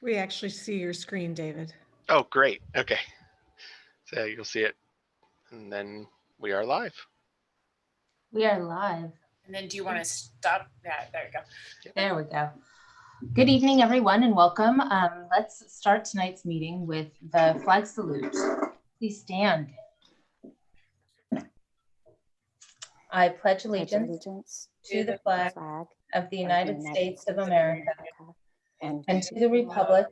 We actually see your screen, David. Oh, great. Okay. So you'll see it. And then we are live. We are live. And then do you want to stop? Yeah, there you go. There we go. Good evening, everyone, and welcome. Let's start tonight's meeting with the flag salute. Please stand. I pledge allegiance to the flag of the United States of America and to the republic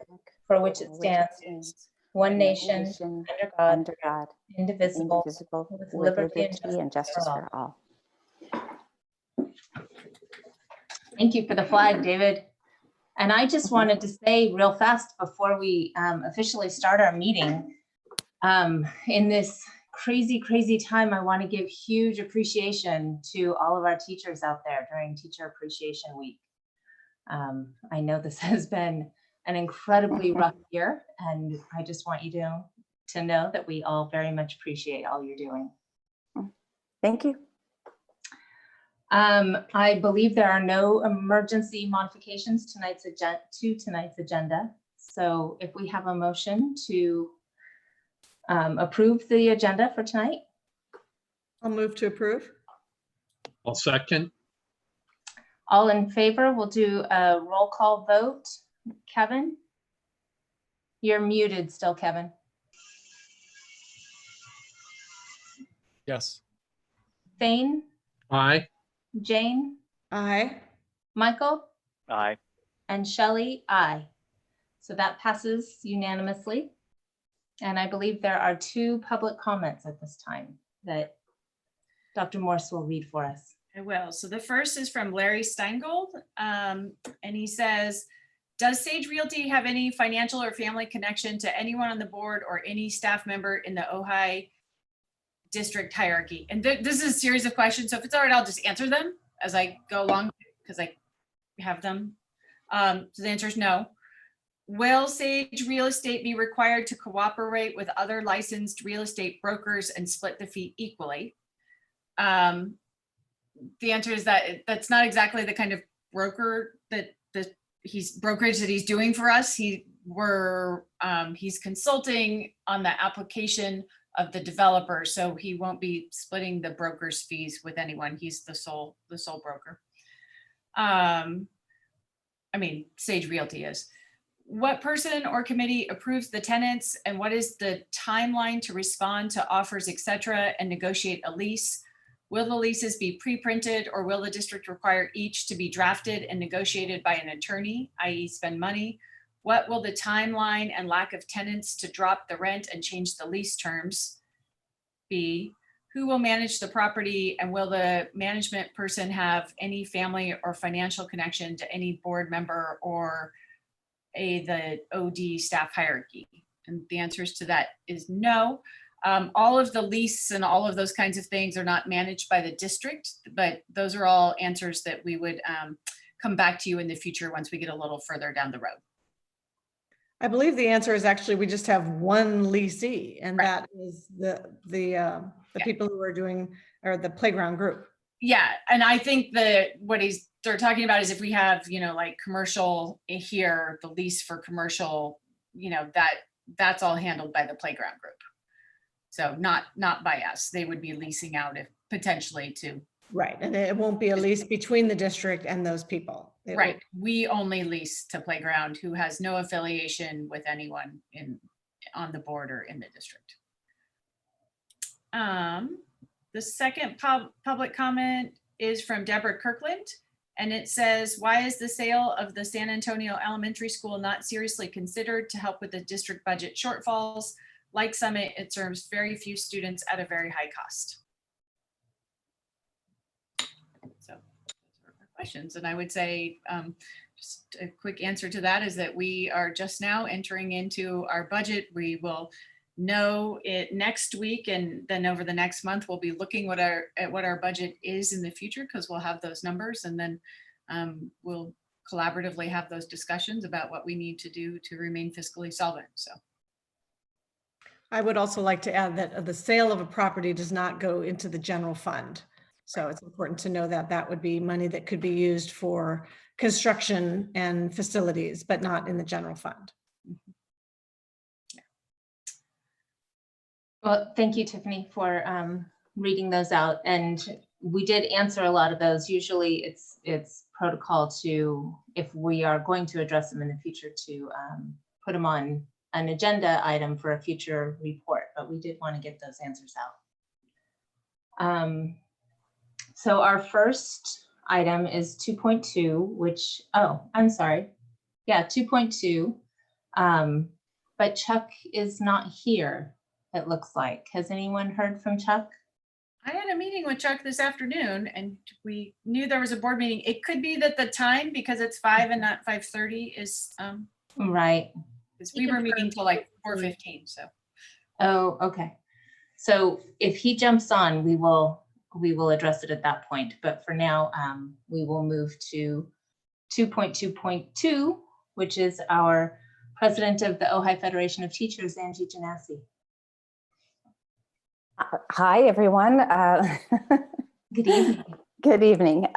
for which it stands, one nation, under God, indivisible, with liberty and justice for all. Thank you for the flag, David. And I just wanted to say real fast before we officially start our meeting, in this crazy time, I want to give huge appreciation to all of our teachers out there during Teacher Appreciation Week. I know this has been an incredibly rough year, and I just want you to know that we all very much appreciate all you're doing. Thank you. I believe there are no emergency modifications to tonight's agenda. So if we have a motion to approve the agenda for tonight. I'll move to approve. I'll second. All in favor, we'll do a roll call vote. Kevin? You're muted still, Kevin. Yes. Thane? Aye. Jane? Aye. Michael? Aye. And Shelley? Aye. So that passes unanimously. And I believe there are two public comments at this time that Dr. Morse will read for us. I will. So the first is from Larry Steingold. And he says, does Sage Realty have any financial or family connection to anyone on the board or any staff member in the Ojai district hierarchy? And this is a series of questions. So if it's all right, I'll just answer them as I go along because I have them. So the answer is no. Will Sage Real Estate be required to cooperate with other licensed real estate brokers and split the fee equally? The answer is that that's not exactly the kind of broker that brokerage that he's doing for us. He's consulting on the application of the developer, so he won't be splitting the broker's fees with anyone. He's the sole broker. I mean, Sage Realty is. What person or committee approves the tenants, and what is the timeline to respond to offers, etc., and negotiate a lease? Will the leases be pre-printed, or will the district require each to be drafted and negotiated by an attorney, i.e. spend money? What will the timeline and lack of tenants to drop the rent and change the lease terms be? Who will manage the property, and will the management person have any family or financial connection to any board member or the OD staff hierarchy? And the answers to that is no. All of the lease and all of those kinds of things are not managed by the district, but those are all answers that we would come back to you in the future once we get a little further down the road. I believe the answer is actually we just have one leasee, and Right. that is the people who are doing, or the playground group. Yeah, and I think that what they're talking about is if we have, like commercial here, the lease for commercial, that's all handled by the playground group. So not by us. They would be leasing out if potentially to. Right, and it won't be a lease between the district and those people. Right, we only lease to Playground, who has no affiliation with anyone on the board or in the district. The second public comment is from Deborah Kirkland, and it says, why is the sale of the San Antonio Elementary School not seriously considered to help with the district budget shortfalls? Like Summit, it serves very few students at a very high cost. So those are our questions. And I would say just a quick answer to that is that we are just now entering into our budget. We will know it next week, and then over the next month, we'll be looking at what our budget is in the future, because we'll have those numbers, and then we'll collaboratively have those discussions about what we need to do to remain fiscally solvent. So. I would also like to add that the sale of a property does not go into the general fund. So it's important to know that that would be money that could be used for construction and facilities, but not in the general fund. Well, thank you, Tiffany, for reading those out. And we did answer a lot of those. Usually it's protocol to, if we are going to address them in the future, to put them on an agenda item for a future report, but we did want to get those answers out. So our first item is 2.2, which, oh, I'm sorry. Yeah, 2.2. But Chuck is not here, it looks like. Has anyone heard from Chuck? I had a meeting with Chuck this afternoon and we knew there was a board meeting. It could be that the time, because it's 5 and not 5:30, is Right. because we were meeting till like 4:15. So Oh, okay. So if he jumps on, we will address it at that point. But for now, we will move to 2.2.2, which is our president of the Ojai Federation of Teachers, Angie Janassi. Hi, everyone. Good evening. Good evening.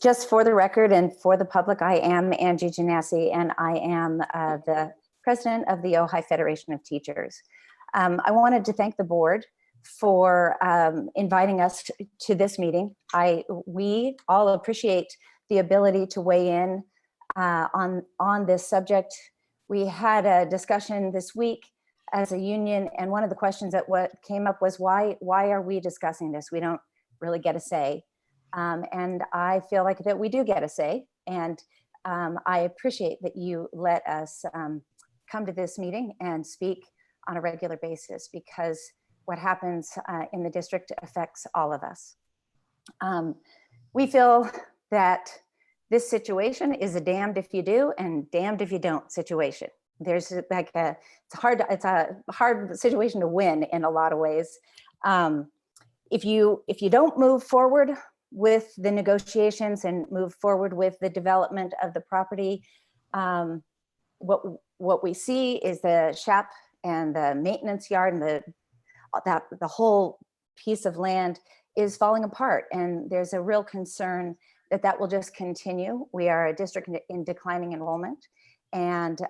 Just for the record and for the public, I am Angie Janassi, and I am the president of the Ojai Federation of Teachers. I wanted to thank the board for inviting us to this meeting. We all appreciate the ability to weigh in on this subject. We had a discussion this week as a union, and one of the questions that what came up was why are we discussing this? We don't really get a say, and I feel like that we do get a say, and I appreciate that you let us come to this meeting and speak on a regular basis, because what happens in the district affects all of us. We feel that this situation is a damned if you do and damned if you don't situation. There's like it's a hard situation to win in a lot of ways. If you don't move forward with the negotiations and move forward with the development of the property, what we see is the SHAP and the maintenance yard and the whole piece of land is falling apart, and there's a real concern that will just continue. We are a district in declining enrollment, and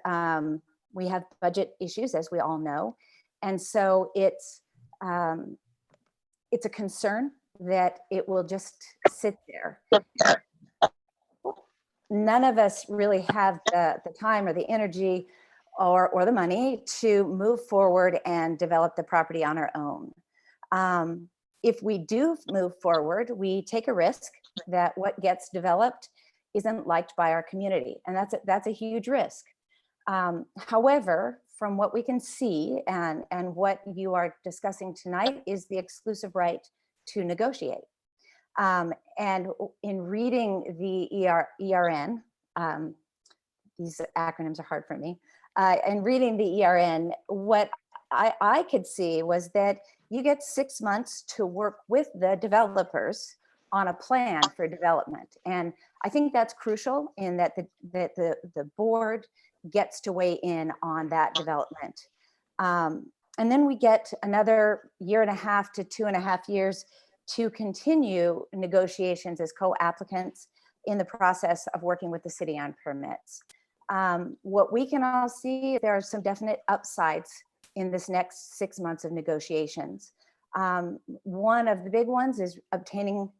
we have budget issues, as we all know. And so it's a concern that it will just sit there. None of us really have the time or the energy or the money to move forward and develop the property on our own. If we do move forward, we take a risk that what gets developed isn't liked by our community, and that's a huge risk. However, from what we can see and what you are discussing tonight is the exclusive right to negotiate. And in reading the ERN, these acronyms are hard for me, and reading the ERN, what I could see was that you get 6 months to work with the developers on a plan for development. And I think that's crucial in that the board gets to weigh in on that development. And then we get another 1.5 to 2.5 years to continue negotiations as co-applicants in the process of working with the city on permits. What we can all see, there are some definite upsides in this next 6 months of negotiations. One of the big ones is obtaining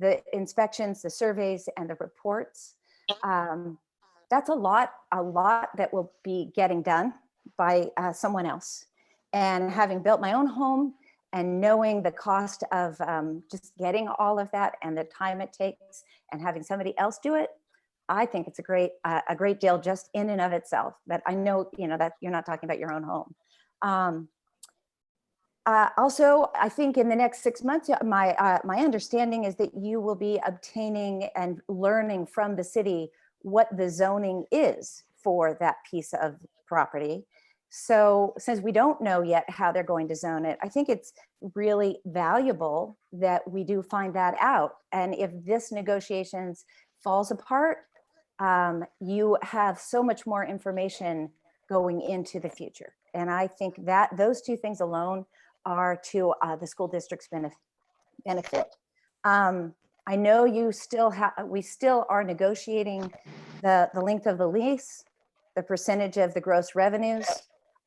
the inspections, the surveys, and the reports. That's a lot that will be getting done by someone else. And having built my own home and knowing the cost of just getting all of that and the time it takes and having somebody else do it, I think it's a great deal just in and of itself. That I know, that you're not talking about your own home. Also, I think in the next 6 months, my understanding is that you will be obtaining and learning from the city what the zoning is for that piece of property. So since we don't know yet how they're going to zone it, I think it's really valuable that we do find that out. And if this negotiations falls apart, you have so much more information going into the future. And I think that those two things alone are to the school district's benefit. I know we still are negotiating the length of the lease, the percentage of the gross revenues,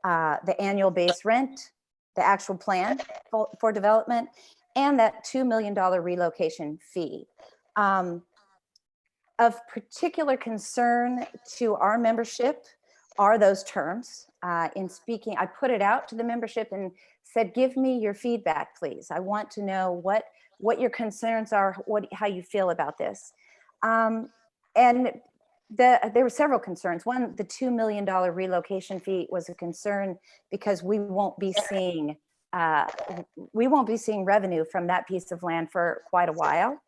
the annual base rent, the actual plan for development, and that $2 million relocation fee. Of particular concern to our membership are those terms. In speaking, I put it out to the membership and said, give me your feedback, please. I want to know what your concerns are, how you feel about this. And there were several concerns. One, the $2 million relocation fee was a concern because we won't be seeing revenue from that piece of land for quite a while.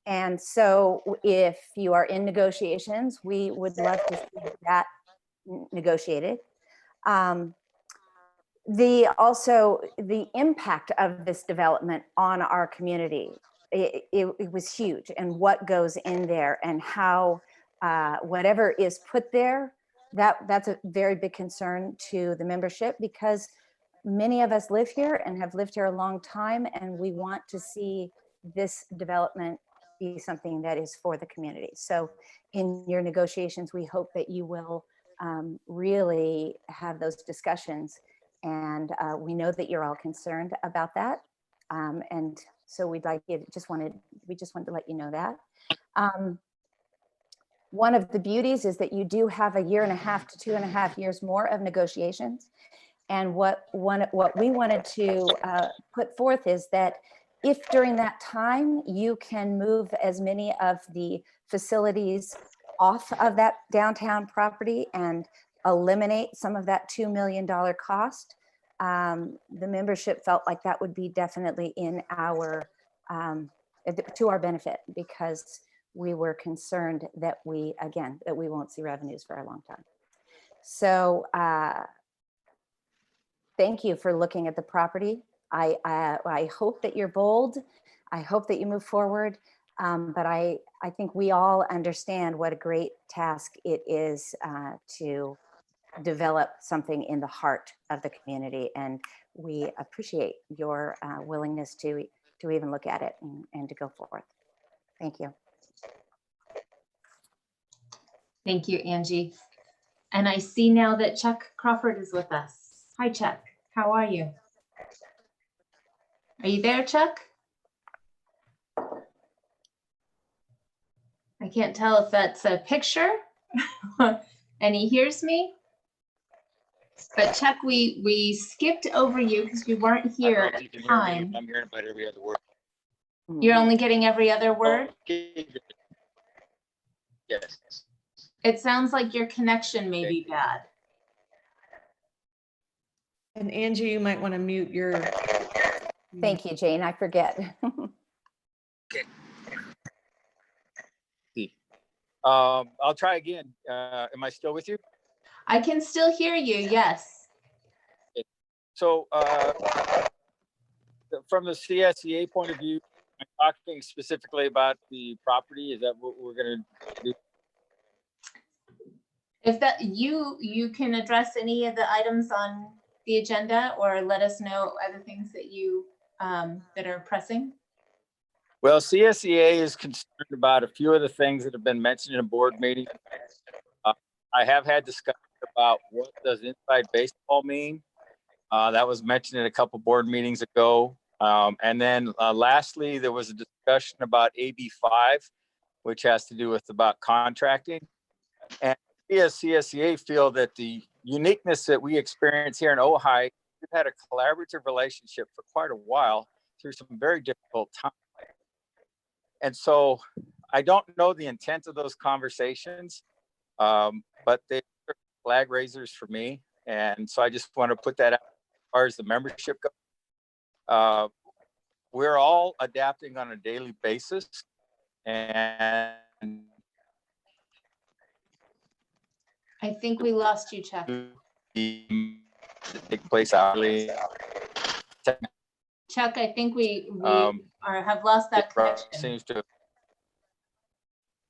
And so if you are in negotiations, we would love to see that negotiated. The impact of this development on our community, it was huge, and what goes in there and how whatever is put there, that's a very big concern to the membership, because many of us live here and have lived here a long time, and we want to see this development be something that is for the community. So in your negotiations, we hope that you will really have those discussions. And we know that you're all concerned about that. And so we just wanted to let you know that. One of the beauties is that you do have 1.5 to 2.5 years more of negotiations. And what we wanted to put forth is that if during that time you can move as many of the facilities off of that downtown property and eliminate some of that $2 million cost, the membership felt like that would be definitely in our to our benefit, because we were concerned that we won't see revenues for a long time. So thank you for looking at the property. I hope that you're bold. I hope that you move forward. But I think we all understand what a great task it is to develop something in the heart of the community. And we appreciate your willingness to even look at it and to go forth. Thank you. Thank you, Angie. And I see now that Chuck Crawford is with us. Hi, Chuck. How are you? Are you there, Chuck? I can't tell if that's a picture and he hears me. But Chuck, we skipped over you because you weren't here at the time. I'm hearing about every other word. You're only getting every other word? Yes. It sounds like your connection may be bad. And Angie, you might want to mute your. Thank you, Jane. I forget. I'll try again. Am I still with you? I can still hear you, yes. So from the CSEA point of view, I'm talking specifically about the property. Is that what we're going to do? If that you can address any of the items on the agenda, or let us know other things that you that are pressing. Well, CSEA is concerned about a few of the things that have been mentioned in a board meeting. I have had discussion about what does inside baseball mean. That was mentioned in a couple board meetings ago. And then lastly, there was a discussion about AB5, which has to do with about contracting. And we as CSEA feel that the uniqueness that we experience here in Ojai, we've had a collaborative relationship for quite a while through some very difficult times. And so I don't know the intent of those conversations, but they're flag raisers for me. And so I just want to put that out as far as the membership goes. We're all adapting on a daily basis. And I think we lost you, Chuck. Take place hourly. Chuck, I think we have lost that connection. Seems to.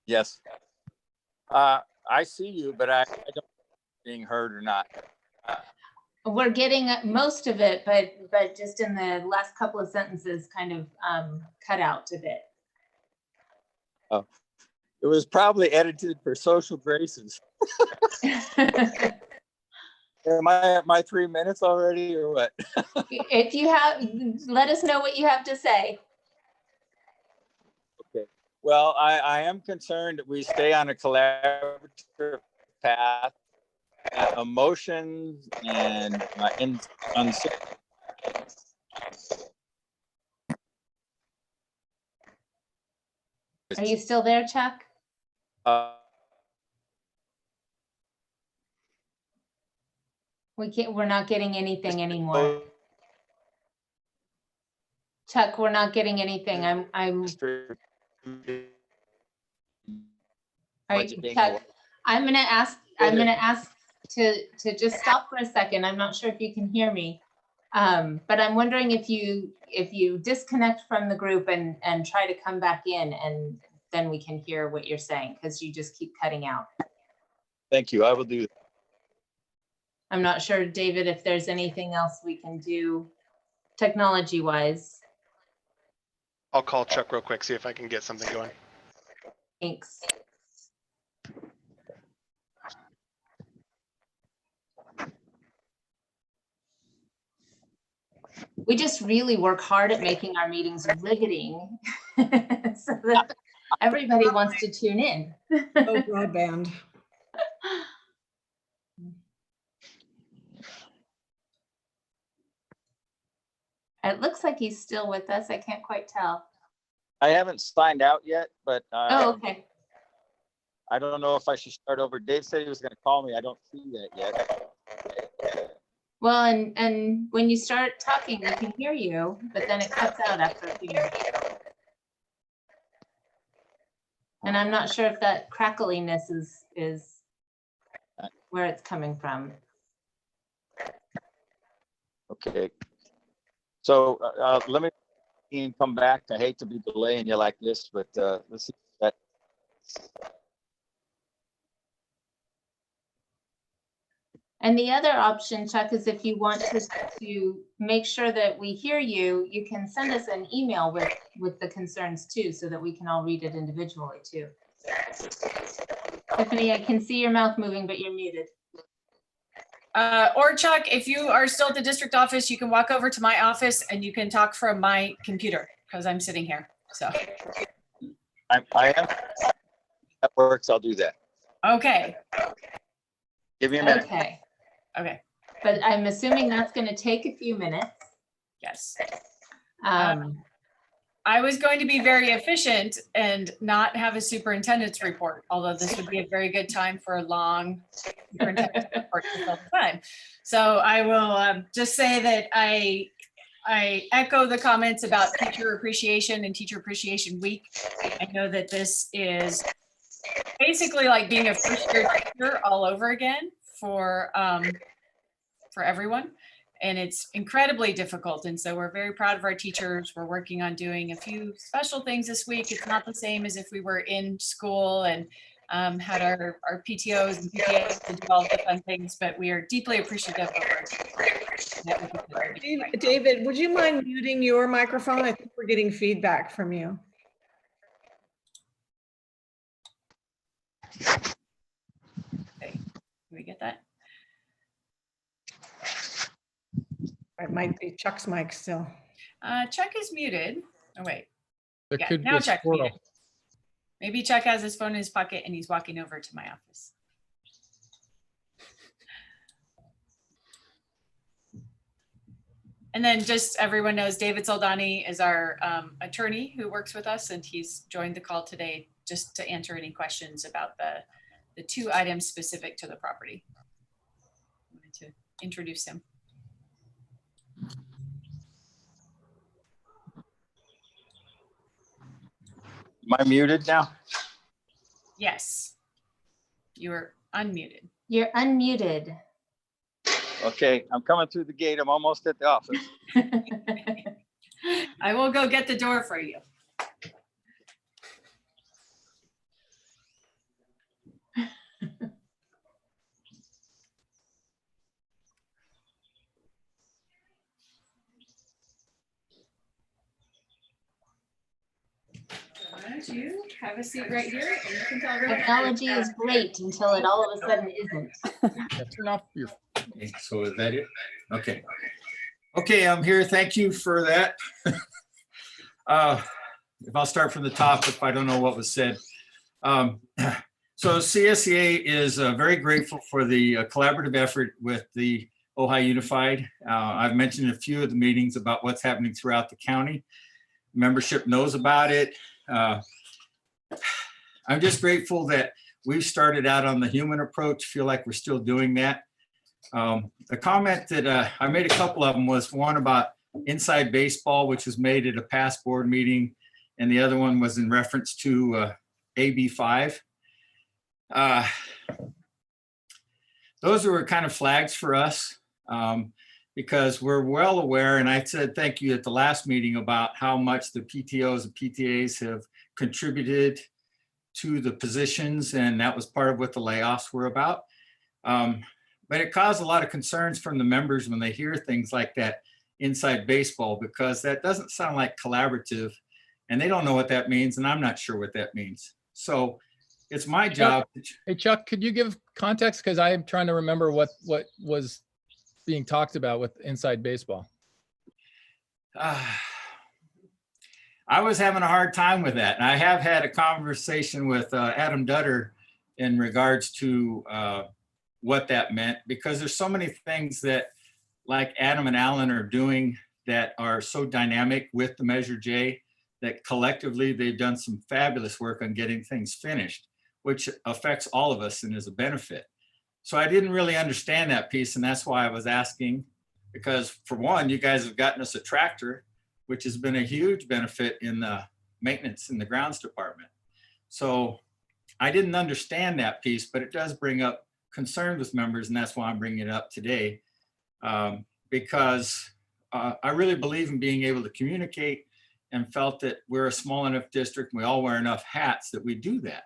Yes. I see you, but I don't know if being heard or not. We're getting most of it, but just in the last couple of sentences kind of cut out a bit. Oh, it was probably edited for social graces. Am I at my 3 minutes already or what? If you have, let us know what you have to say. Okay. Well, I am concerned that we stay on a collaborative path. Emotions and uncertainty. Are you still there, Chuck? We're not getting anything anymore. Chuck, we're not getting anything. All right, Chuck, I'm gonna ask to just stop for a second. I'm not sure if you can hear me. But I'm wondering if you disconnect from the group and try to come back in, and then we can hear what you're saying, because you just keep cutting out. Thank you. I will do that. I'm not sure, David, if there's anything else we can do technology wise. I'll call Chuck real quick, see if I can get something going. Thanks. We just really work hard at making our meetings riveting so that everybody wants to tune in. Oh, broadband. It looks like he's still with us. I can't quite tell. I haven't signed out yet, but Oh, okay. I don't know if I should start over. Dave said he was going to call me. I don't see that yet. Well, and when you start talking, we can hear you, but then it cuts out after a few minutes. And I'm not sure if that crackliness is where it's coming from. Okay. So let me come back. I hate to be delaying you like this, but let's see that. And the other option, Chuck, is if you want to make sure that we hear you, you can send us an email with the concerns too, so that we can all read it individually too. Tiffany, I can see your mouth moving, but you're muted. Or Chuck, if you are still at the district office, you can walk over to my office and you can talk from my computer because I'm sitting here. So I am. That works. I'll do that. okay. Give me a minute. Okay. Okay. But I'm assuming that's going to take a few minutes. Yes. Um, I was going to be very efficient and not have a superintendent's report, although this would be a very good time for a long superintendent's report to fill the time. So I will just say that I echo the comments about Teacher Appreciation and Teacher Appreciation Week. I know that this is basically like being a first-year teacher all over again for everyone. And it's incredibly difficult. And so we're very proud of our teachers. We're working on doing a few special things this week. It's not the same as if we were in school and had our PTOs and PTAs to do all the fun things, but we are deeply appreciative of our teachers. David, would you mind muting your microphone? I think we're getting feedback from you. Okay, can we get that? It might be Chuck's mic still. Chuck is muted. Oh, wait. There Yeah, could be now a Chuck's squirrel. muted. Maybe Chuck has his phone in his pocket and he's walking over to my office. And then just everyone knows David Soldani is our attorney who works with us, and he's joined the call today just to answer any questions about the two items specific to the property. I wanted to introduce him. Am I muted now? Yes, you're unmuted. you're unmuted. Okay, I'm coming through the gate. I'm almost at the office. I will go get the door for you. Why don't you have a seat right here and you can tell everyone. Technology is great until it all of a sudden isn't. Yeah, turn off your Okay, so is that it? Okay. Okay, I'm here. Thank you for that. If I'll start from the top, if I don't know what was said. So CSEA is very grateful for the collaborative effort with the Ojai Unified. I've mentioned a few of the meetings about what's happening throughout the county. Membership knows about it. I'm just grateful that we've started out on the human approach, feel like we're still doing that. The comment that I made, a couple of them, was one about inside baseball, which was made at a past board meeting, and the other one was in reference to AB5. Those were kind of flags for us because we're well aware, and I said thank you at the last meeting about how much the PTOs and PTAs have contributed to the positions, and that was part of what the layoffs were about. But it caused a lot of concerns from the members when they hear things like that inside baseball, because that doesn't sound like collaborative, and they don't know what that means, and I'm not sure what that means. So it's my job. Hey, Chuck, could you give context? Because I am trying to remember what was being talked about with inside baseball. I was having a hard time with that. And I have had a conversation with Adam Dutter in regards to what that meant, because there's so many things that like Adam and Alan are doing that are so dynamic with the Measure J, that collectively they've done some fabulous work on getting things finished, which affects all of us and is a benefit. So I didn't really understand that piece, and that's why I was asking, because for one, you guys have gotten us a tractor, which has been a huge benefit in the maintenance in the grounds department. So I didn't understand that piece, but it does bring up concerns with members, and that's why I'm bringing it up today, because I really believe in being able to communicate, and felt that we're a small enough district, and we all wear enough hats that we do that.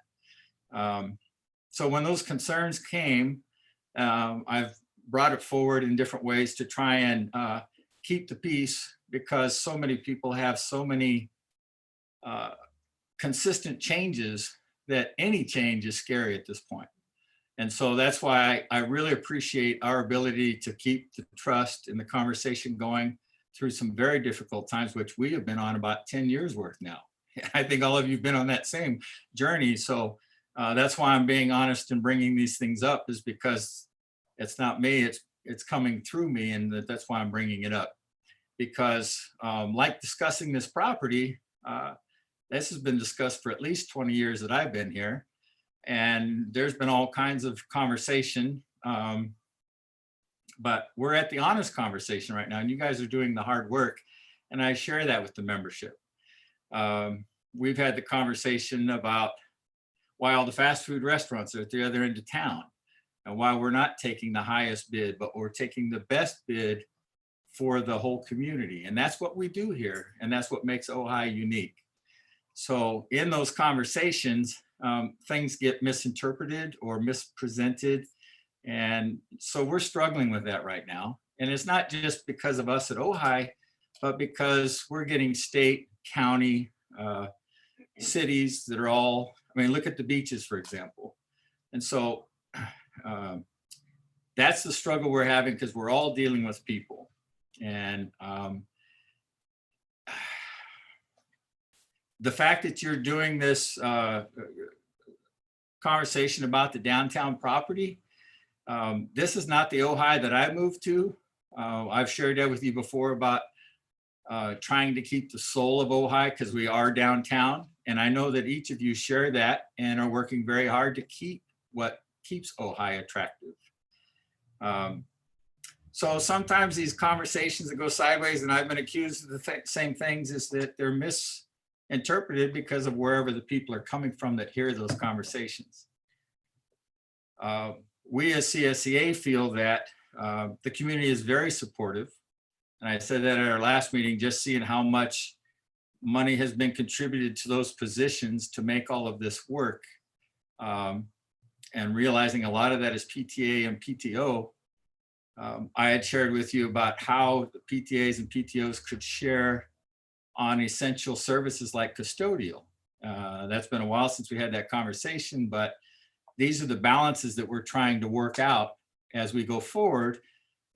So when those concerns came, I've brought it forward in different ways to try and keep the peace, because so many people have so many consistent changes that any change is scary at this point. And so that's why I really appreciate our ability to keep the trust and the conversation going through some very difficult times, which we have been on about 10 years worth now. I think all of you have been on that same journey. So that's why I'm being honest and bringing these things up, is because it's not me, it's coming through me, and that's why I'm bringing it up. Because like discussing this property, this has been discussed for at least 20 years that I've been here. And there's been all kinds of conversation, but we're at the honest conversation right now, and you guys are doing the hard work, and I share that with the membership. We've had the conversation about why all the fast food restaurants are at the other end of town, and why we're not taking the highest bid, but we're taking the best bid for the whole community. And that's what we do here, and that's what makes Ojai unique. So in those conversations, things get misinterpreted or mispresented. And so we're struggling with that right now. And it's not just because of us at Ojai, but because we're getting state, county, cities that are all, I mean, look at the beaches, for example. And so that's the struggle we're having, because we're all dealing with people. And the fact that you're doing this conversation about the downtown property, this is not the Ojai that I moved to. I've shared that with you before about trying to keep the soul of Ojai, because we are downtown. And I know that each of you share that and are working very hard to keep what keeps Ojai attractive. So sometimes these conversations that go sideways, and I've been accused of the same things, is that they're misinterpreted because of wherever the people are coming from that hear those conversations. We as CSEA feel that the community is very supportive. And I said that at our last meeting, just seeing how much money has been contributed to those positions to make all of this work. And realizing a lot of that is PTA and PTO. I had shared with you about how the PTAs and PTOs could share on essential services like custodial. That's been a while since we had that conversation, but these are the balances that we're trying to work out as we go forward.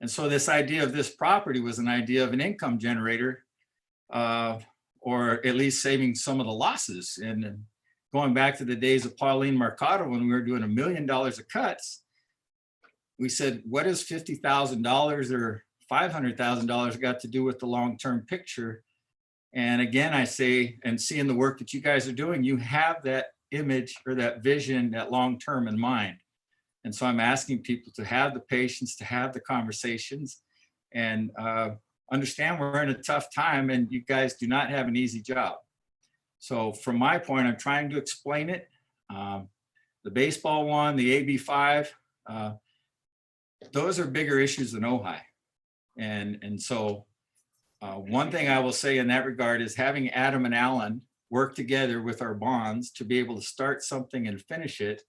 And so this idea of this property was an idea of an income generator, or at least saving some of the losses. And going back to the days of Pauline Mercado, when we were doing $1 million of cuts, we said, what does $50,000 or $500,000 got to do with the long-term picture? And again, I say, and seeing the work that you guys are doing, you have that image or that vision, that long-term in mind. And so I'm asking people to have the patience, to have the conversations, and understand we're in a tough time and you guys do not have an easy job. So from my point, I'm trying to explain it. The baseball one, the AB5, those are bigger issues than Ojai. And so one thing I will say in that regard is having Adam and Alan work together with our bonds to be able to start something and finish it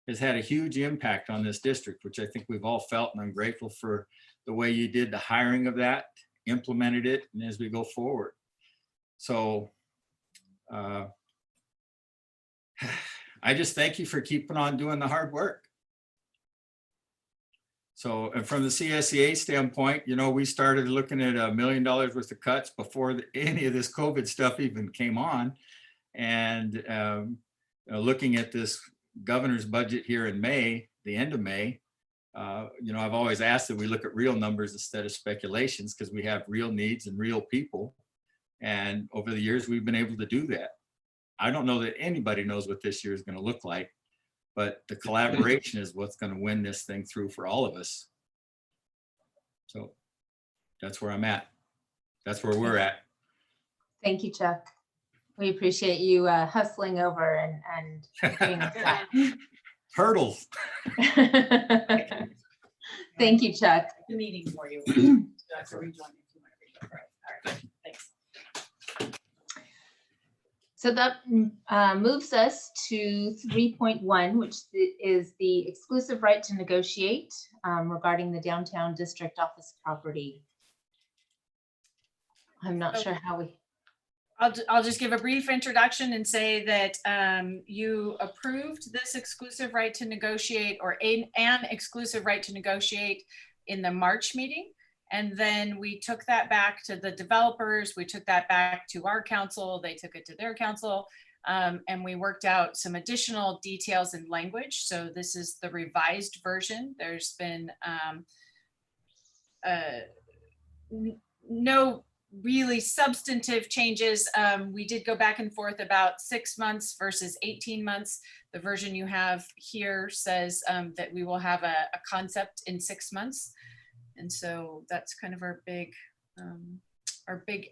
has had a huge impact on this district, which I think we've all felt, and I'm grateful for the way you did the hiring of that, implemented it, and as we go forward. So I just thank you for keeping on doing the hard work. So, and from the CSEA standpoint, you know, we started looking at $1 million worth of cuts before any of this COVID stuff even came on. And looking at this governor's budget here in May, the end of May, you know, I've always asked that we look at real numbers instead of speculations, because we have real needs and real people. And over the years, we've been able to do that. I don't know that anybody knows what this year is going to look like, but the collaboration is what's going to win this thing through for all of us. So that's where I'm at. That's where we're at. Thank you, Chuck. We appreciate you hustling over and doing that. Hurdles. Thank you, Chuck. The meeting for you. You have to rejoin if you want to rejoin. All right, thanks. So that moves us to 3.1, which is the exclusive right to negotiate regarding the downtown district office property. I'm not sure how we. I'll just give a brief introduction and say that you approved this exclusive right to negotiate, or an exclusive right to negotiate, in the March meeting. And then we took that back to the developers. We took that back to our council. They took it to their council. And we worked out some additional details and language. So this is the revised version. There's been no really substantive changes. We did go back and forth about 6 months versus 18 months. The version you have here says that we will have a concept in 6 months. And so that's kind of our big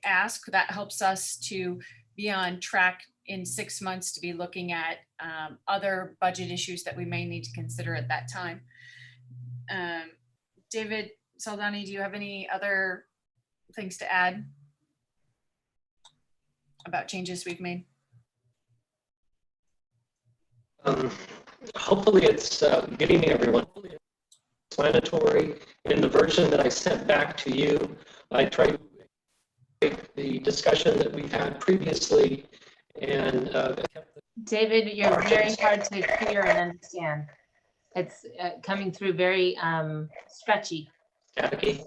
ask. That helps us to be on track in 6 months to be looking at other budget issues that we may need to consider at that time. David Saldani, do you have any other things to add about changes we've made? Hopefully it's getting everyone explanatory. In the version that I sent back to you, I tried to take the discussion that we've had previously and David, you're very hard to hear and understand. It's coming through very stretchy. staticky.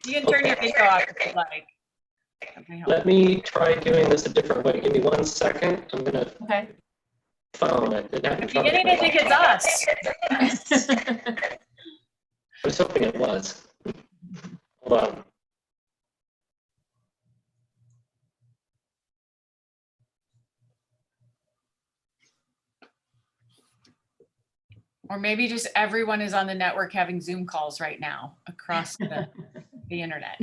You can turn your video off if you'd like. That may help. Let me try doing this a different way. Give me 1 second. I'm gonna Okay. phone it. If you're beginning to think it's us. I was hoping it was. Hold on. Or maybe just everyone is on the network having Zoom calls right now across the internet.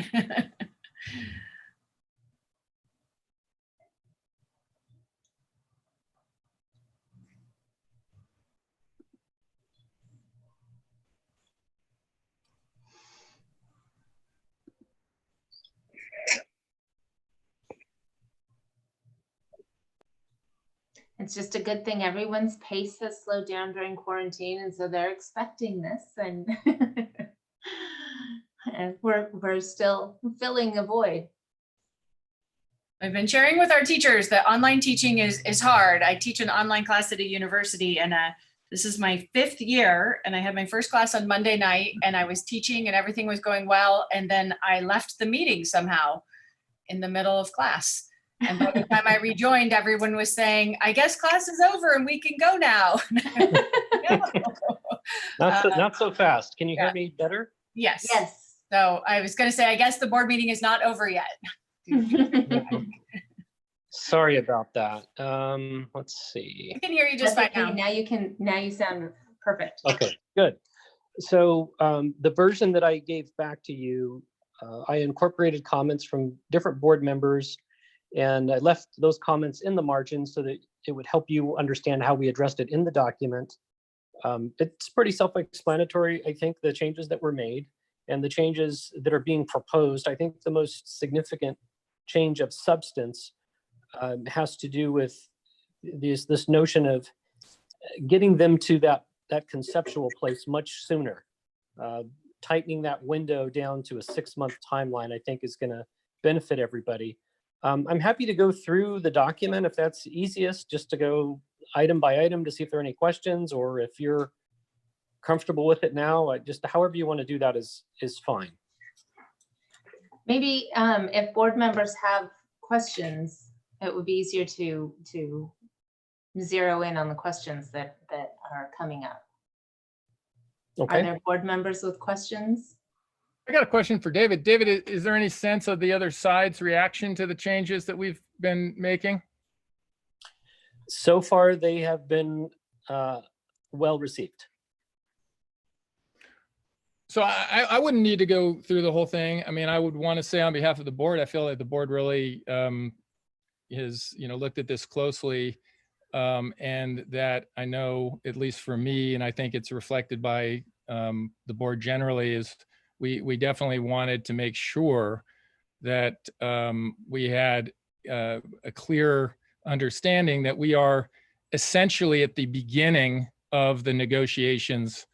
It's just a good thing everyone's pace has slowed down during quarantine, and so they're expecting this, and and we're still filling a void. I've been sharing with our teachers that online teaching is hard. I teach an online class at a university, and This is my 5th year, and I had my first class on Monday night, and I was teaching and everything was going well. And then I left the meeting somehow in the middle of class. And by the time I rejoined, everyone was saying, I guess class is over and we can go now. Not so fast. Can you yeah. hear me better? Yes. Yes. So I was going to say, I guess the board meeting is not over yet. Sorry about that. Let's see. I can hear you just That's fine okay. now. Now you sound perfect. Okay, good. So the version that I gave back to you, I incorporated comments from different board members, and I left those comments in the margin so that it would help you understand how we addressed it in the document. It's pretty self-explanatory, I think, the changes that were made and the changes that are being proposed. I think the most significant change of substance has to do with this notion of getting them to that conceptual place much sooner. Tightening that window down to a 6-month timeline, I think, is going to benefit everybody. I'm happy to go through the document if that's easiest, just to go item by item to see if there are any questions, or if you're comfortable with it now, just however you want to do that is fine. Maybe if board members have questions, it would be easier to zero in on the questions that are coming up. Are Okay. there board members with questions? I got a question for David. David, is there any sense of the other side's reaction to the changes that we've been making? So far, they have been well received. So I wouldn't need to go through the whole thing. I mean, I would want to say on behalf of the board, I feel like the board really has, looked at this closely, and that I know, at least for me, and I think it's reflected by the board generally, is we definitely wanted to make sure that we had a clear understanding that we are essentially at the beginning of the negotiations,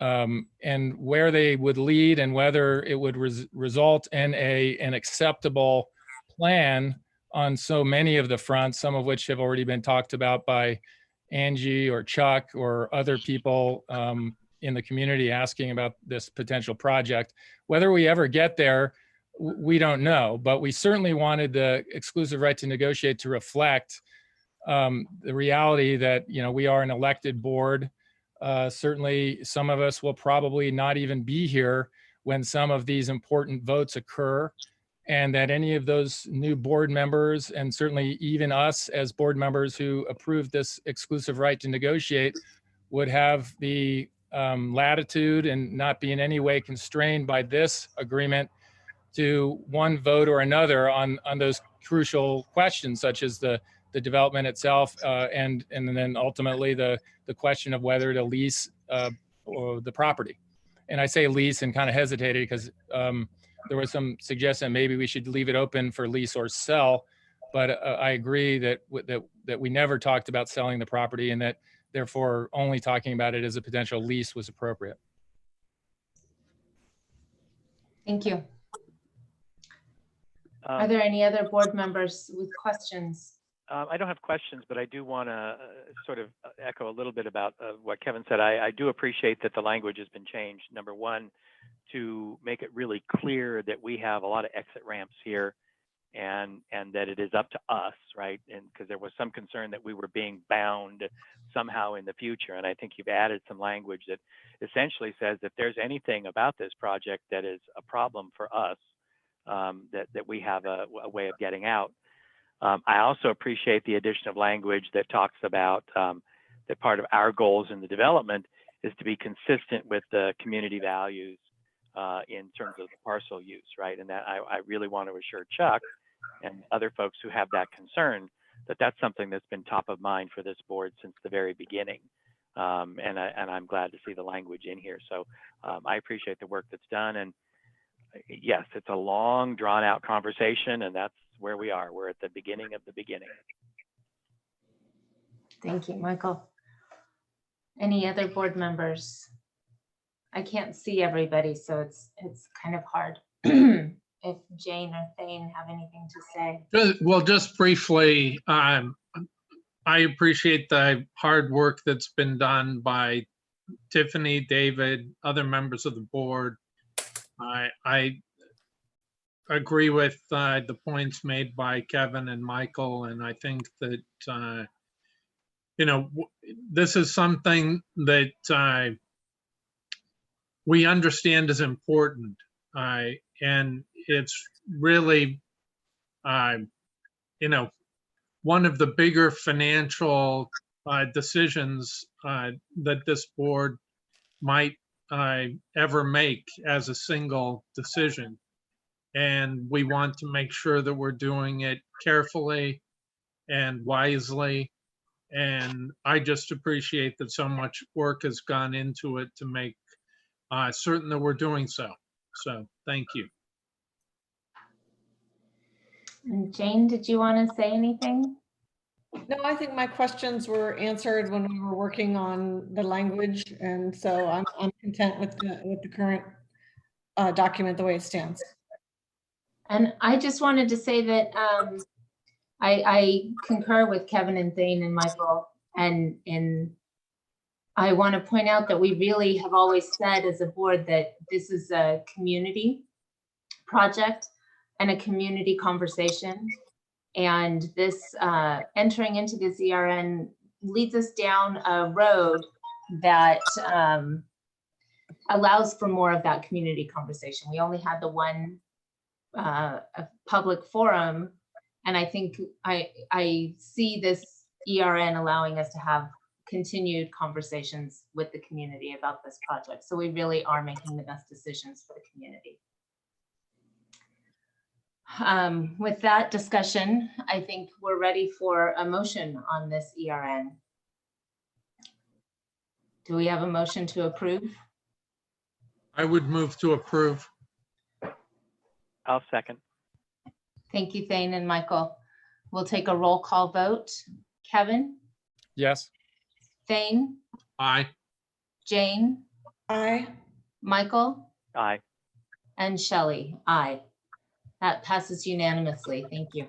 and where they would lead and whether it would result in an acceptable plan on so many of the fronts, some of which have already been talked about by Angie or Chuck or other people in the community asking about this potential project. Whether we ever get there, we don't know, but we certainly wanted the exclusive right to negotiate to reflect the reality that, we are an elected board. Certainly some of us will probably not even be here when some of these important votes occur, and that any of those new board members, and certainly even us as board members who approved this exclusive right to negotiate, would have the latitude and not be in any way constrained by this agreement to one vote or another on those crucial questions, such as the development itself, and then ultimately the question of whether to lease or the property. And I say lease and kind of hesitated because there was some suggestion maybe we should leave it open for lease or sell, but I agree that we never talked about selling the property, and that therefore only talking about it as a potential lease was appropriate. Thank you. Are there any other board members with questions? I don't have questions, but I do want to sort of echo a little bit about what Kevin said. I do appreciate that the language has been changed. Number one, to make it really clear that we have a lot of exit ramps here, and that it is up to us, right? And because there was some concern that we were being bound somehow in the future. And I think you've added some language that essentially says if there's anything about this project that is a problem for us, that we have a way of getting out. I also appreciate the addition of language that talks about that part of our goals in the development is to be consistent with the community values in terms of the parcel use, right? And that I really want to assure Chuck and other folks who have that concern that that's something that's been top of mind for this board since the very beginning. And I'm glad to see the language in here. So I appreciate the work that's done. And yes, it's a long, drawn out conversation, and that's where we are. We're at the beginning of the beginning. Thank you, Michael. Any other board members? I can't see everybody, so it's kind of hard. If Jane or Thane have anything to say. Well, just briefly, I appreciate the hard work that's been done by Tiffany, David, other members of the board. I agree with the points made by Kevin and Michael, and I think that, this is something that we understand is important. And it's really, one of the bigger financial decisions that this board might ever make as a single decision. And we want to make sure that we're doing it carefully and wisely. And I just appreciate that so much work has gone into it to make certain that we're doing so. So thank you. And Jane, did you want to say anything? No, I think my questions were answered when we were working on the language, and so I'm content with the current document the way it stands. And I just wanted to say that I concur with Kevin and Thane and Michael, and I want to point out that we really have always said as a board that this is a community project and a community conversation. And this entering into this ERN leads us down a road that allows for more of that community conversation. We only had the one public forum, and I think I see this ERN allowing us to have continued conversations with the community about this project. So we really are making the best decisions for the community. With that discussion, I think we're ready for a motion on this ERN. Do we have a motion to approve? I would move to approve. I'll second. Thank you, Thane and Michael. We'll take a roll call vote. Kevin, Yes. Thane, Aye. Jane, Aye. Michael, Aye. and Shelley. Aye. That passes unanimously. Thank you.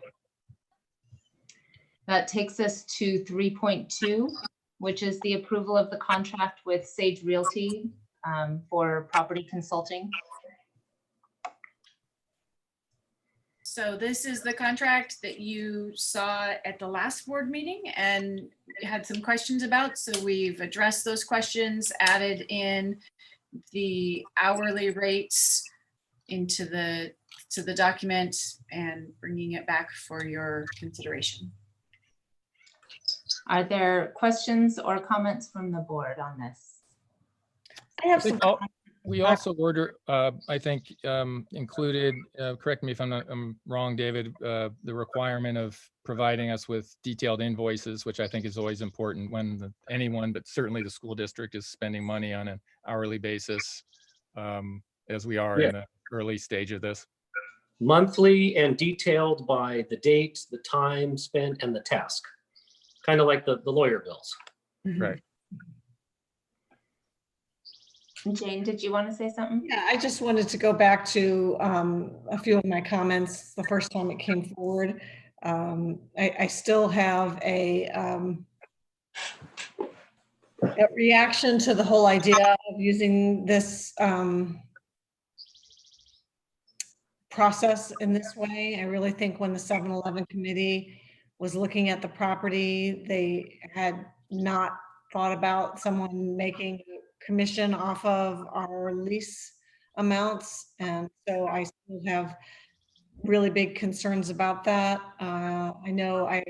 That takes us to 3.2, which is the approval of the contract with Sage Realty for property consulting. So this is the contract that you saw at the last board meeting and had some questions about. So we've addressed those questions, added in the hourly rates into the document and bringing it back for your consideration. Are there questions or comments from the board on this? I have some. We also I think, included, correct me if I'm wrong, David, the requirement of providing us with detailed invoices, which I think is always important when anyone, but certainly the school district, is spending money on an hourly basis, as we are in the early stage of this. Monthly and detailed by the date, the time spent, and the task. Kind of like the lawyer bills. Right. Jane, did you want to say something? Yeah, I just wanted to go back to a few of my comments the first time it came forward. I still have a reaction to the whole idea of using this process in this way. I really think when the 7-Eleven committee was looking at the property, they had not thought about someone making commission off of our lease amounts. And so I still have really big concerns about that. I know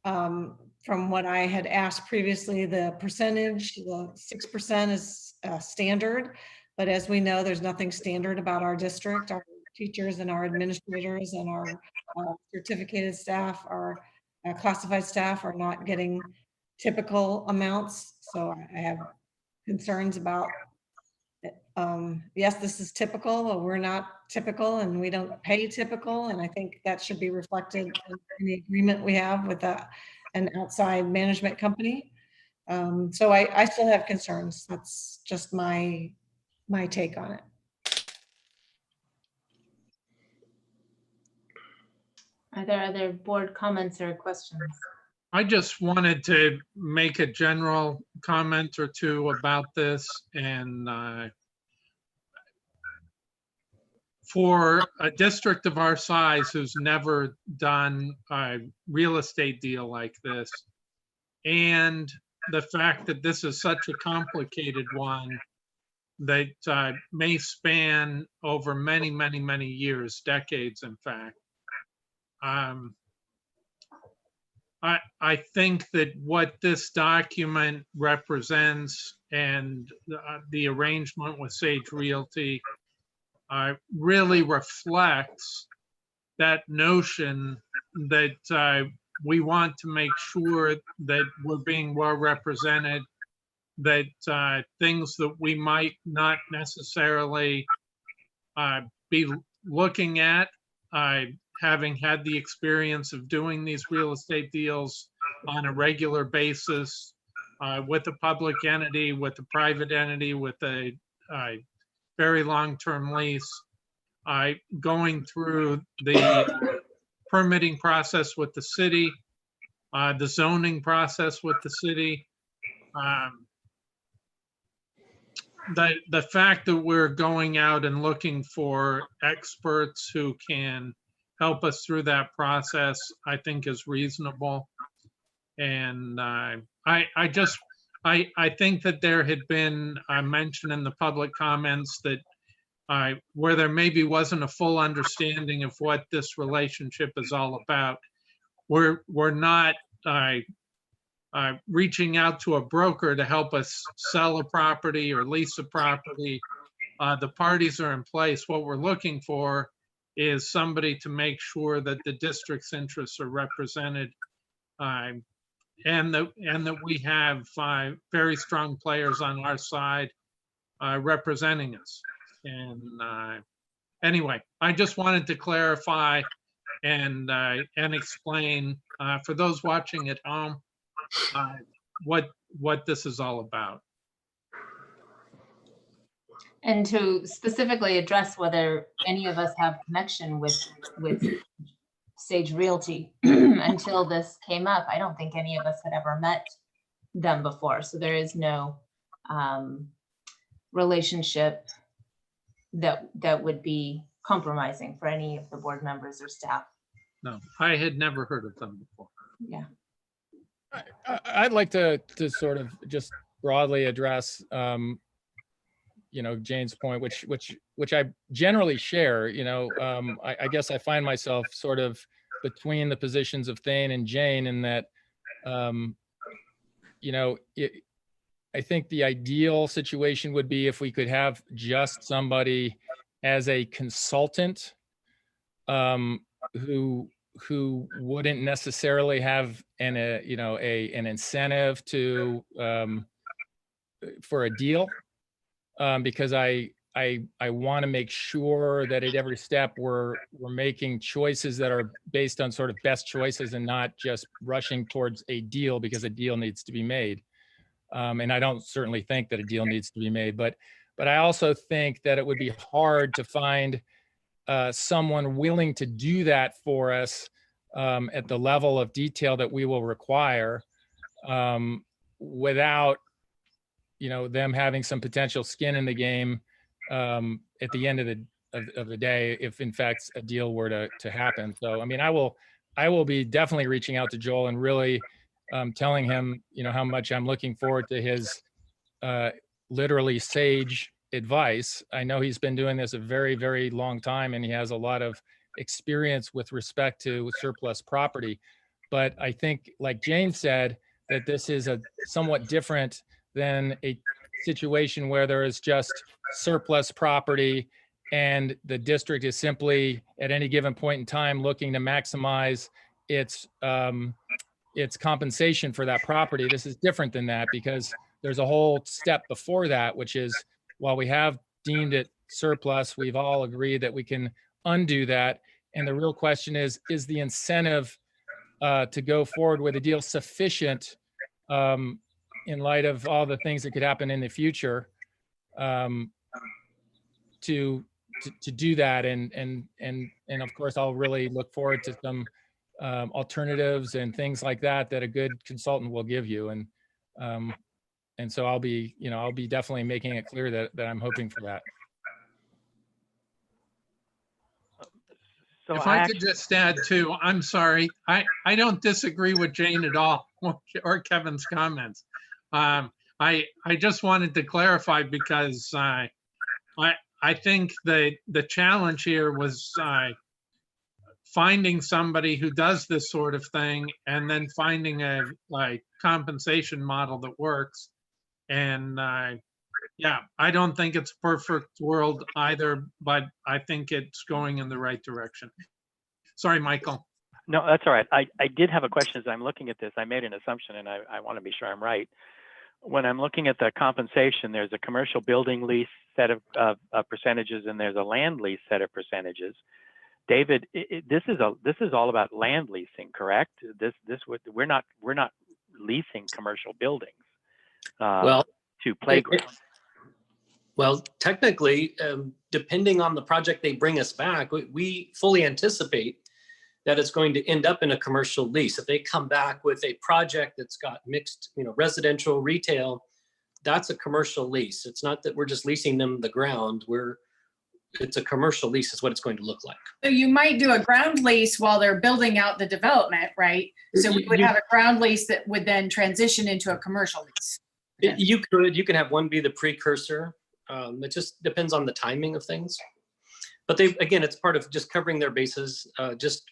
from what I had asked previously, the percentage, the 6% is standard, but as we know, there's nothing standard about our district. Our teachers and our administrators and our certificated staff, our classified staff are not getting typical amounts. So I have concerns about, yes, this is typical, but we're not typical and we don't pay typical. And I think that should be reflected in the agreement we have with an outside management company. So I still have concerns. That's just my take on it. Are there other board comments or questions? I just wanted to make a general comment or two about this, and for a district of our size who's never done a real estate deal like this, and the fact that this is such a complicated one that may span over many, many, many years, decades, in fact. I think that what this document represents and the arrangement with Sage Realty really reflects that notion that we want to make sure that we're being well represented, that things that we might not necessarily be looking at, having had the experience of doing these real estate deals on a regular basis with a public entity, with a private entity, with a very long-term lease, going through the permitting process with the city, the zoning process with the city. The fact that we're going out and looking for experts who can help us through that process, I think is reasonable. And I think that there had been a mention in the public comments that where there maybe wasn't a full understanding of what this relationship is all about. We're not reaching out to a broker to help us sell a property or lease a property. The parties are in place. What we're looking for is somebody to make sure that the district's interests are represented, and that we have very strong players on our side representing us. And anyway, I just wanted to clarify and explain for those watching at home what this is all about. And to specifically address whether any of us have connection with Sage Realty, until this came up, I don't think any of us had ever met them before. So there is no relationship that would be compromising for any of the board members or staff. No, I had never heard of them before. Yeah. I'd like to sort of just broadly address, Jane's point, which I generally share. I guess I find myself sort of between the positions of Thane and Jane in that, I think the ideal situation would be if we could have just somebody as a consultant who wouldn't necessarily have an incentive for a deal, because I want to make sure that at every step we're making choices that are based on sort of best choices and not just rushing towards a deal because a deal needs to be made. And I don't certainly think that a deal needs to be made, but I also think that it would be hard to find someone willing to do that for us at the level of detail that we will require, without them having some potential skin in the game at the end of the day, if in fact a deal were to happen. So I mean, I will be definitely reaching out to Joel and really telling him how much I'm looking forward to his literally sage advice. I know he's been doing this a very, very long time, and he has a lot of experience with respect to surplus property. But I think, like Jane said, that this is a somewhat different than a situation where there is just surplus property and the district is simply at any given point in time looking to maximize its compensation for that property. This is different than that because there's a whole step before that, which is, while we have deemed it surplus, we've all agreed that we can undo that. And the real question is the incentive to go forward with a deal sufficient in light of all the things that could happen in the future to do that? And of course, I'll really look forward to some alternatives and things like that that a good consultant will give you. And so I'll be definitely making it clear that I'm hoping for that. So If I could just add too, I'm sorry, I don't disagree with Jane at all or Kevin's comments. I just wanted to clarify because I think the challenge here was finding somebody who does this sort of thing and then finding a compensation model that works. And yeah, I don't think it's a perfect world either, but I think it's going in the right direction. Sorry, Michael. No, that's all right. I did have a question as I'm looking at this. I made an assumption and I want to be sure I'm right. When I'm looking at the compensation, there's a commercial building lease set of percentages and there's a land lease set of percentages. David, this is all about land leasing, correct? We're not leasing commercial buildings to playgrounds. Well, technically, depending on the project they bring us back, we fully anticipate that it's going to end up in a commercial lease. If they come back with a project that's got mixed, residential, retail, that's a commercial lease. It's not that we're just leasing them the ground. It's a commercial lease is what it's going to look like. So you might do a ground lease while they're building out the development, right? So we would have a ground lease that would then transition into a commercial lease. You can have one be the precursor. It just depends on the timing of things. But it's part of just covering their bases, just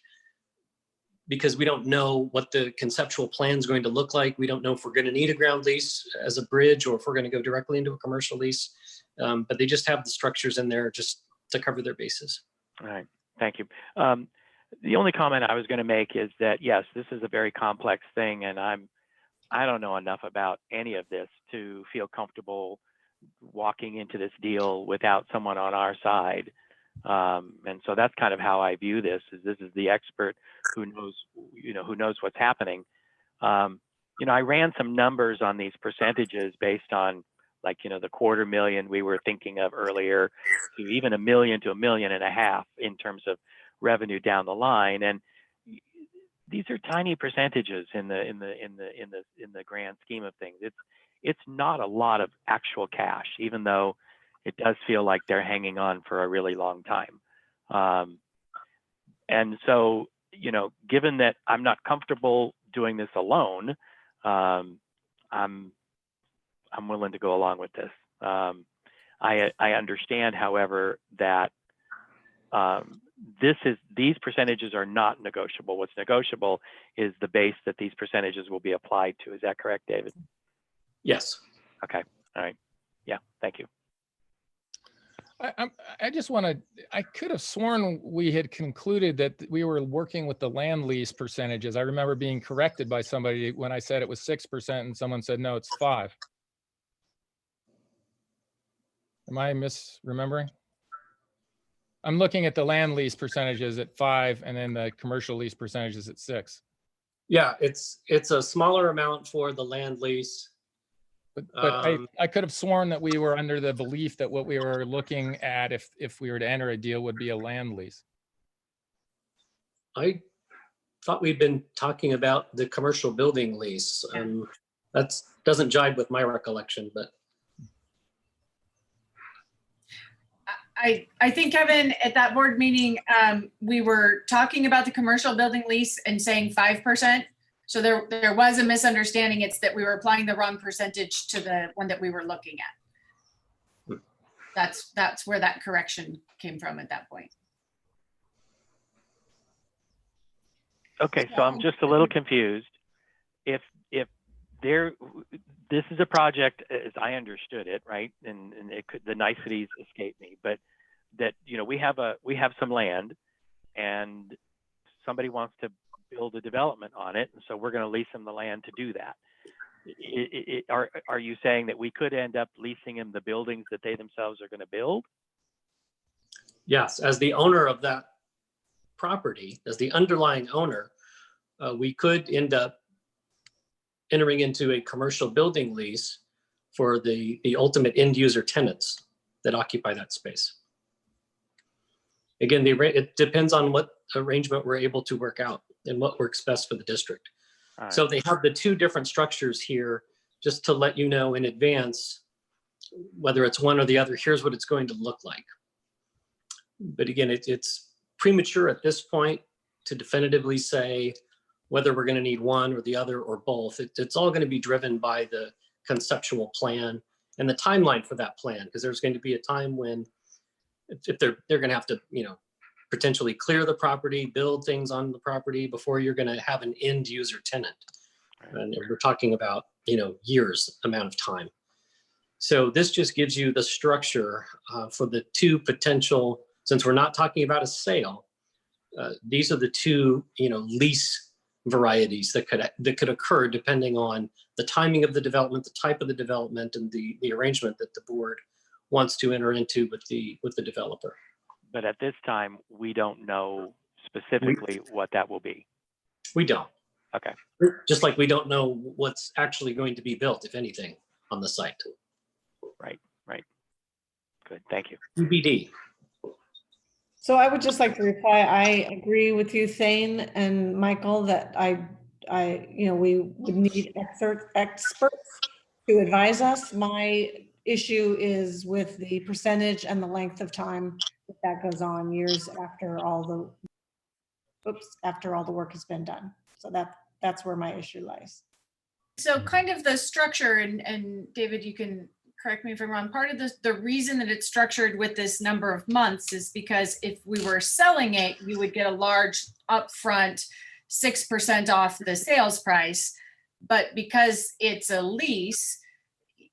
because we don't know what the conceptual plan is going to look like. We don't know if we're going to need a ground lease as a bridge or if we're going to go directly into a commercial lease. But they just have the structures in there just to cover their bases. All right, thank you. The only comment I was going to make is that, yes, this is a very complex thing, and I don't know enough about any of this to feel comfortable walking into this deal without someone on our side. And so that's kind of how I view this. This is the expert who knows what's happening. I ran some numbers on these percentages based on the $250,000 we were thinking of earlier, to even $1 million to $1.5 million in terms of revenue down the line. And these are tiny percentages in the grand scheme of things. It's not a lot of actual cash, even though it does feel like they're hanging on for a really long time. And so, given that I'm not comfortable doing this alone, I'm willing to go along with this. I understand, however, that these percentages are not negotiable. What's negotiable is the base that these percentages will be applied to. Is that correct, David? Yes. Okay. All right. Yeah. Thank you. I could have sworn we had concluded that we were working with the land lease percentages. I remember being corrected by somebody when I said it was 6% and someone said, no, it's 5%. Am I misremembering? I'm looking at the land lease percentages at 5% and then the commercial lease percentages at 6%. Yeah, it's a smaller amount for the land lease. But I could have sworn that we were under the belief that what we were looking at, if we were to enter a deal, would be a land lease. I thought we'd been talking about the commercial building lease. That doesn't jive with my recollection, but. I think, Kevin, at that board meeting, we were talking about the commercial building lease and saying 5%. So there was a misunderstanding. It's that we were applying the wrong percentage to the one that we were looking at. That's where that correction came from at that point. Okay, so I'm just a little confused. If this is a project as I understood it, right? And the niceties escape me, but that we have some land, and somebody wants to build a development on it, and so we're going to lease them the land to do that. Are you saying that we could end up leasing them the buildings that they themselves are going to build? Yes, as the owner of that property, as the underlying owner, we could end up entering into a commercial building lease for the ultimate end user tenants that occupy that space. Again, it depends on what arrangement we're able to work out. and what works best for the district. All right. So they have the two different structures here, just to let you know in advance, whether it's one or the other, here's what it's going to look like. But again, it's premature at this point to definitively say whether we're going to need one or the other or both. It's all going to be driven by the conceptual plan and the timeline for that plan, because there's going to be a time when if they're going to have to, potentially clear the property, build things on the property before you're going to have an end user tenant. And we're talking about, years amount of time. So this just gives you the structure for the two potential, since we're not talking about a sale, these are the two, lease varieties that could occur depending on the timing of the development, the type of the development, and the arrangement that the board wants to enter into with the developer. But at this time, we don't know specifically what that will be. We don't. Okay. Just like we don't know what's actually going to be built, if anything, on the site. Right. Good. Thank you. TBD. So I would just like to reply, I agree with you, Thane and Michael, that we would need experts to advise us. My issue is with the percentage and the length of time that goes on years after all the work has been done. So that's where my issue lies. So kind of the structure, and David, you can correct me if I'm wrong, part of the reason that it's structured with this number of months is because if we were selling it, you would get a large upfront 6% off the sales price. But because it's a lease,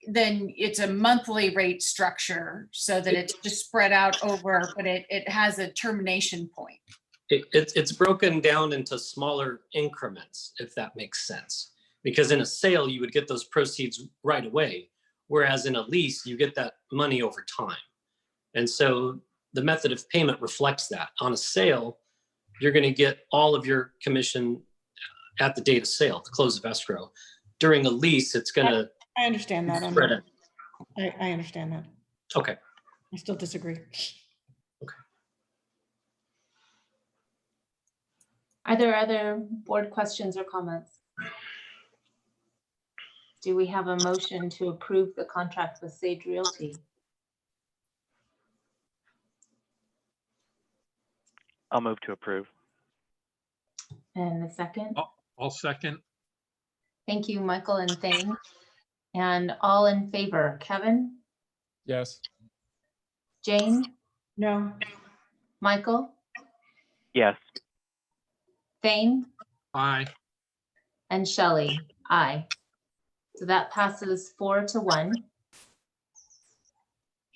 then it's a monthly rate structure so that it's just spread out over, but it has a termination point. It's broken down into smaller increments, if that makes sense. Because in a sale, you would get those proceeds right away. Whereas in a lease, you get that money over time. And so the method of payment reflects that. On a sale, you're going to get all of your commission at the date of sale, the close of escrow. During a lease, it's going to I understand that. spread it. I understand that. Okay. I still disagree. Are there other board questions or comments? Do we have a motion to approve the contract with Sage Realty? I'll move to approve. And the second? I'll second. Thank you, Michael and Thane. And all in favor, Kevin, Yes. Jane, No, Michael, Yes. Thane, Aye. and Shelley, aye. So that passes 4-1.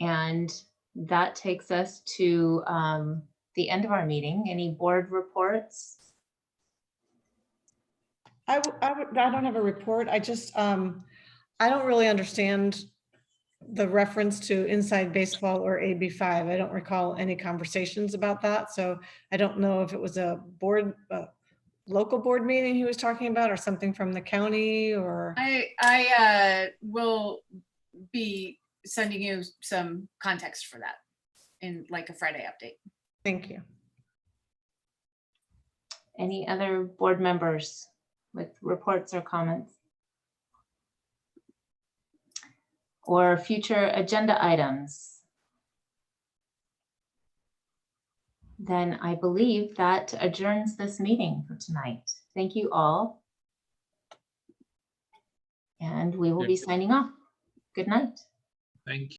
And that takes us to the end of our meeting. Any board reports? I don't have a report. I just, I don't really understand the reference to Inside Baseball or AB5. I don't recall any conversations about that. So I don't know if it was a local board meeting he was talking about or something from the county or. I will be sending you some context for that in like a Friday update. Thank you. Any other board members with reports or comments? Or future agenda items? Then I believe that adjourns this meeting for tonight. Thank you all. And we will be signing off. Good night. Thank you.